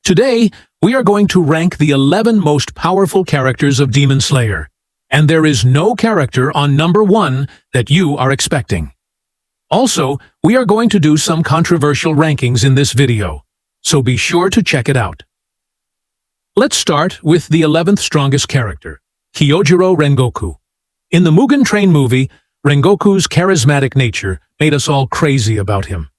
Today, we are going to rank the 11 most powerful characters of Demon Slayer, and there is no character on number 1 that you are expecting. Also, we are going to do some controversial rankings in this video, so be sure to check it out. Let's start with the 11th strongest character, Kyojuro Rengoku. In the Mugen Train movie, Rengoku's charismatic nature made us all crazy about him.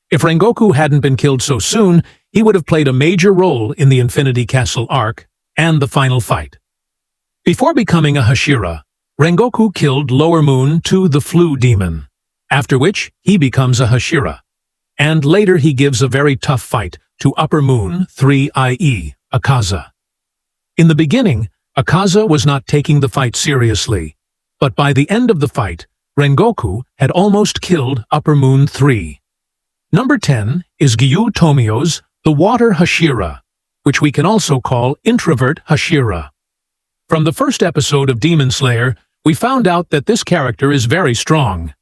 If Rengoku hadn't been killed so soon, he would have played a major role in the Infinity Castle arc and the final fight. Before becoming a Hashira, Rengoku killed Lower Moon to the Flue Demon, after which he becomes a Hashira. And later he gives a very tough fight to Upper Moon 3 i.e. Akaza. In the beginning, Akaza was not taking the fight seriously, but by the end of the fight, Rengoku had almost killed Upper Moon 3. Number 10 is Giyu Tomio's The Water Hashira, which we can also call Introvert Hashira. From the first episode of Demon Slayer, we found out that this character is very strong.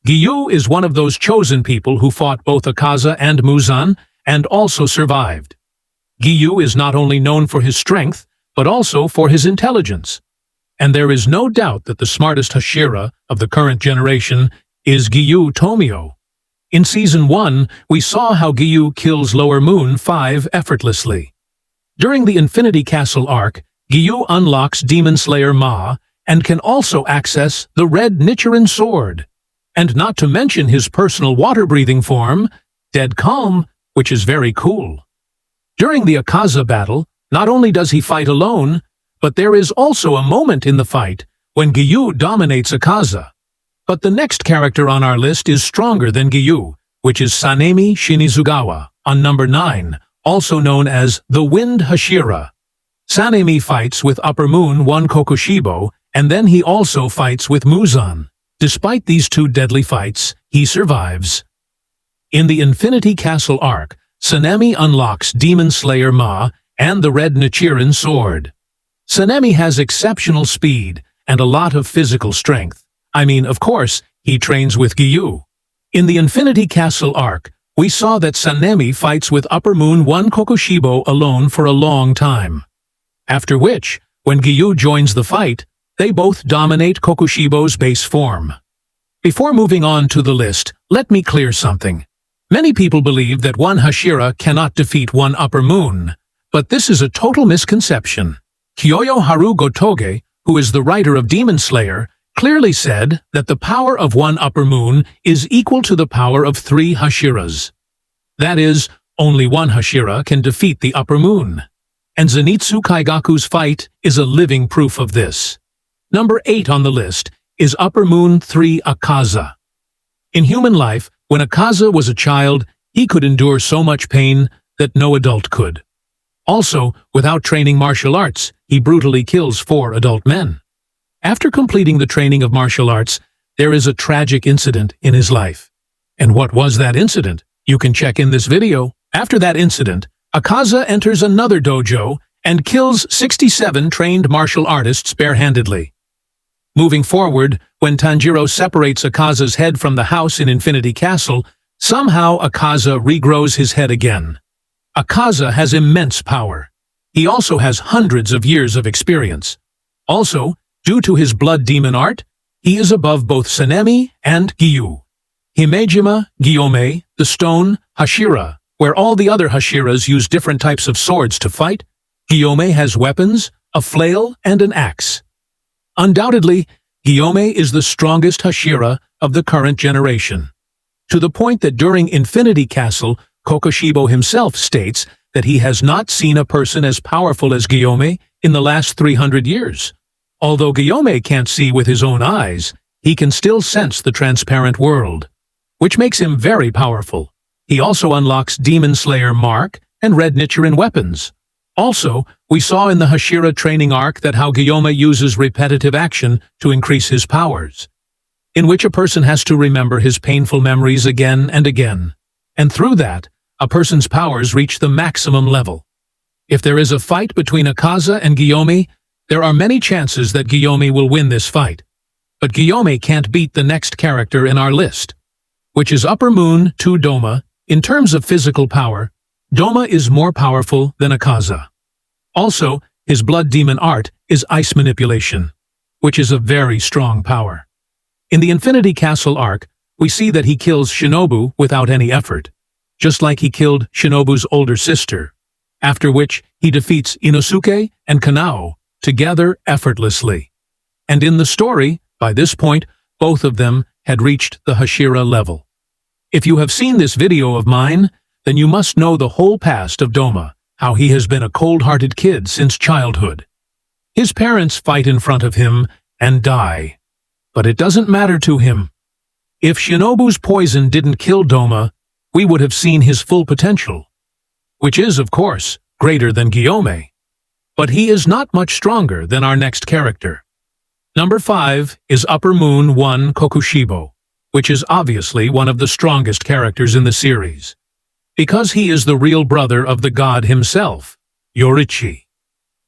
Giyu is one of those chosen people who fought both Akaza and Muzan and also survived. Giyu is not only known for his strength, but also for his intelligence. And there is no doubt that the smartest Hashira of the current generation is Giyu Tomio. In Season 1, we saw how Giyu kills Lower Moon 5 effortlessly. During the Infinity Castle arc, Giyu unlocks Demon Slayer Ma and can also access the Red Nichirin Sword. And not to mention his personal water-breathing form, Dead Calm, which is very cool. During the Akaza battle, not only does he fight alone, but there is also a moment in the fight when Giyu dominates Akaza. But the next character on our list is stronger than Giyu, which is Sanemi Shinazugawa, on number 9, also known as the Wind Hashira. Sanemi fights with Upper Moon 1 Kokushibo, and then he also fights with Muzan. Despite these two deadly fights, he survives. In the Infinity Castle arc, Sanemi unlocks Demon Slayer Ma and the Red Nichirin Sword. Sanemi has exceptional speed and a lot of physical strength. I mean, of course, he trains with Giyu. In the Infinity Castle arc, we saw that Sanemi fights with Upper Moon 1 Kokushibo alone for a long time. After which, when Giyu joins the fight, they both dominate Kokushibo's base form. Before moving on to the list, let me clear something. Many people believe that one Hashira cannot defeat one Upper Moon, but this is a total misconception. Kyoyo Gotoge, who is the writer of Demon Slayer, clearly said that the power of one Upper Moon is equal to the power of 3 Hashiras. That is, only one Hashira can defeat the Upper Moon. And Zenitsu Kaigaku's fight is a living proof of this. Number 8 on the list is Upper Moon 3 Akaza. In human life, when Akaza was a child, he could endure so much pain that no adult could. Also, without training martial arts, he brutally kills 4 adult men. After completing the training of martial arts, there is a tragic incident in his life. And what was that incident? You can check in this video. After that incident, Akaza enters another dojo and kills 67 trained martial artists barehandedly. Moving forward, when Tanjiro separates Akaza's head from the house in Infinity Castle, somehow Akaza regrows his head again. Akaza has immense power. He also has hundreds of years of experience. Also, due to his blood demon art, he is above both Sanemi and Giyu. Himejima, Gyome, the Stone, Hashira, where all the other Hashiras use different types of swords to fight, Gyome has weapons, a flail, and an axe. Undoubtedly, Gyome is the strongest Hashira of the current generation. To the point that during Infinity Castle, Kokushibo himself states that he has not seen a person as powerful as Gyome in the last 300 years. Although Gyome can't see with his own eyes, he can still sense the transparent world, which makes him very powerful. He also unlocks Demon Slayer Mark and Red Nichirin weapons. Also, we saw in the Hashira training arc that how Gyome uses repetitive action to increase his powers, in which a person has to remember his painful memories again and again. And through that, a person's powers reach the maximum level. If there is a fight between Akaza and Gyome, there are many chances that Gyome will win this fight. But Gyome can't beat the next character in our list, which is Upper Moon 2 Doma. In terms of physical power, Doma is more powerful than Akaza. Also, his blood demon art is ice manipulation, which is a very strong power. In the Infinity Castle arc, we see that he kills Shinobu without any effort, just like he killed Shinobu's older sister, after which he defeats Inosuke and Kanao together effortlessly. And in the story, by this point, both of them had reached the Hashira level. If you have seen this video of mine, then you must know the whole past of Doma, how he has been a cold-hearted kid since childhood. His parents fight in front of him and die, but it doesn't matter to him. If Shinobu's poison didn't kill Doma, we would have seen his full potential, which is, of course, greater than Guillaume. But he is not much stronger than our next character. Number 5 is Upper Moon 1 Kokushibo, which is obviously one of the strongest characters in the series, because he is the real brother of the god himself, Yorichi.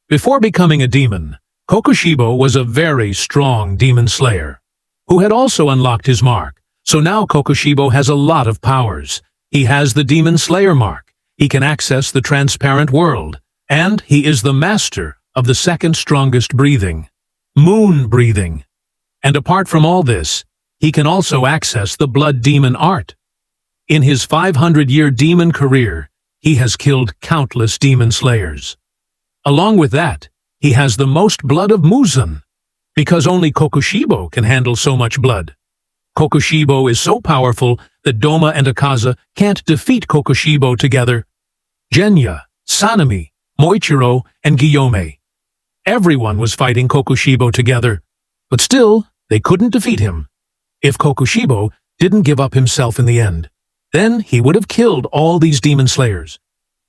Before becoming a demon, Kokushibo was a very strong demon slayer, who had also unlocked his mark. So now Kokushibo has a lot of powers. He has the Demon Slayer mark, he can access the transparent world, and he is the master of the second strongest breathing, moon breathing. And apart from all this, he can also access the blood demon art. In his 500-year demon career, he has killed countless demon slayers. Along with that, he has the most blood of Muzan, because only Kokushibo can handle so much blood. Kokushibo is so powerful that Doma and Akaza can't defeat Kokushibo together. Genya, Sanemi, Moichiro, and Guillaume. Everyone was fighting Kokushibo together, but still, they couldn't defeat him. If Kokushibo didn't give up himself in the end, then he would have killed all these demon slayers.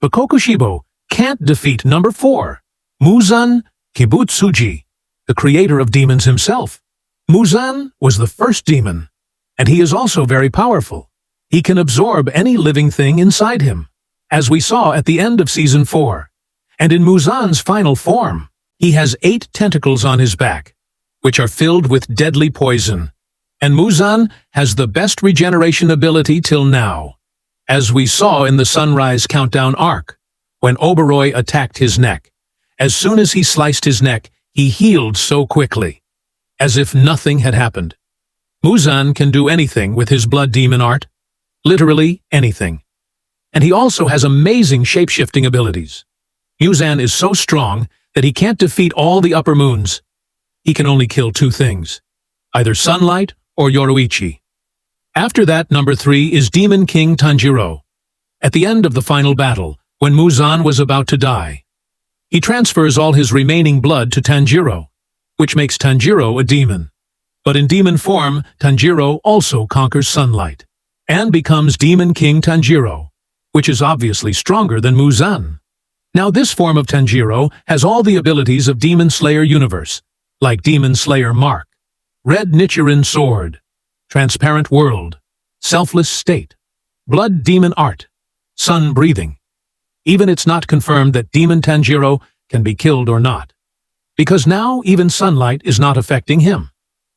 But Kokushibo can't defeat number 4, Muzan Kibutsuji, the creator of demons himself. Muzan was the first demon, and he is also very powerful. He can absorb any living thing inside him, as we saw at the end of Season 4. And in Muzan's final form, he has 8 tentacles on his back, which are filled with deadly poison. And Muzan has the best regeneration ability till now, as we saw in the Sunrise Countdown arc, when Oberoi attacked his neck. As soon as he sliced his neck, he healed so quickly, as if nothing had happened. Muzan can do anything with his blood demon art, literally anything. And he also has amazing shape-shifting abilities. Muzan is so strong that he can't defeat all the upper moons. He can only kill 2 things, either sunlight or Yoroichi. After that, number 3 is Demon King Tanjiro. At the end of the final battle, when Muzan was about to die, he transfers all his remaining blood to Tanjiro, which makes Tanjiro a demon. But in demon form, Tanjiro also conquers sunlight, and becomes Demon King Tanjiro, which is obviously stronger than Muzan. Now this form of Tanjiro has all the abilities of Demon Slayer universe, like Demon Slayer Mark, Red Nichirin Sword, Transparent World, Selfless State, Blood Demon Art, Sun Breathing. Even it's not confirmed that Demon Tanjiro can be killed or not, because now even sunlight is not affecting him.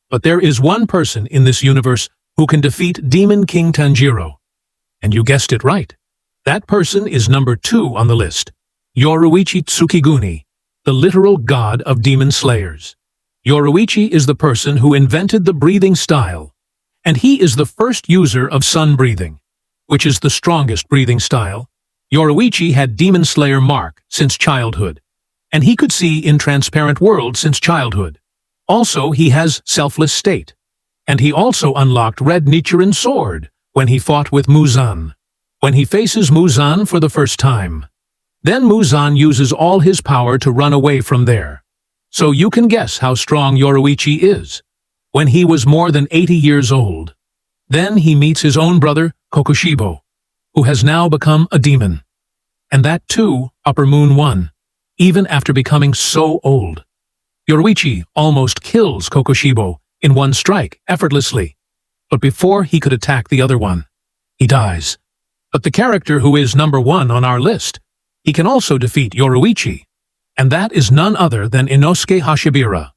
But there is one person in this universe who can defeat Demon King Tanjiro. And you guessed it right. That person is number 2 on the list, Yoroichi Tsukiguni, the literal god of demon slayers. Yoroichi is the person who invented the breathing style, and he is the first user of sun breathing, which is the strongest breathing style. Yoroichi had Demon Slayer Mark since childhood, and he could see in Transparent World since childhood. Also, he has Selfless State, and he also unlocked Red Nichirin Sword when he fought with Muzan. When he faces Muzan for the first time, then Muzan uses all his power to run away from there. So you can guess how strong Yoroichi is. When he was more than 80 years old, then he meets his own brother, Kokushibo, who has now become a demon. And that too, Upper Moon 1, even after becoming so old. Yoroichi almost kills Kokushibo in one strike, effortlessly. But before he could attack the other one, he dies. But the character who is number 1 on our list, he can also defeat Yoroichi, and that is none other than Inosuke Hashibira.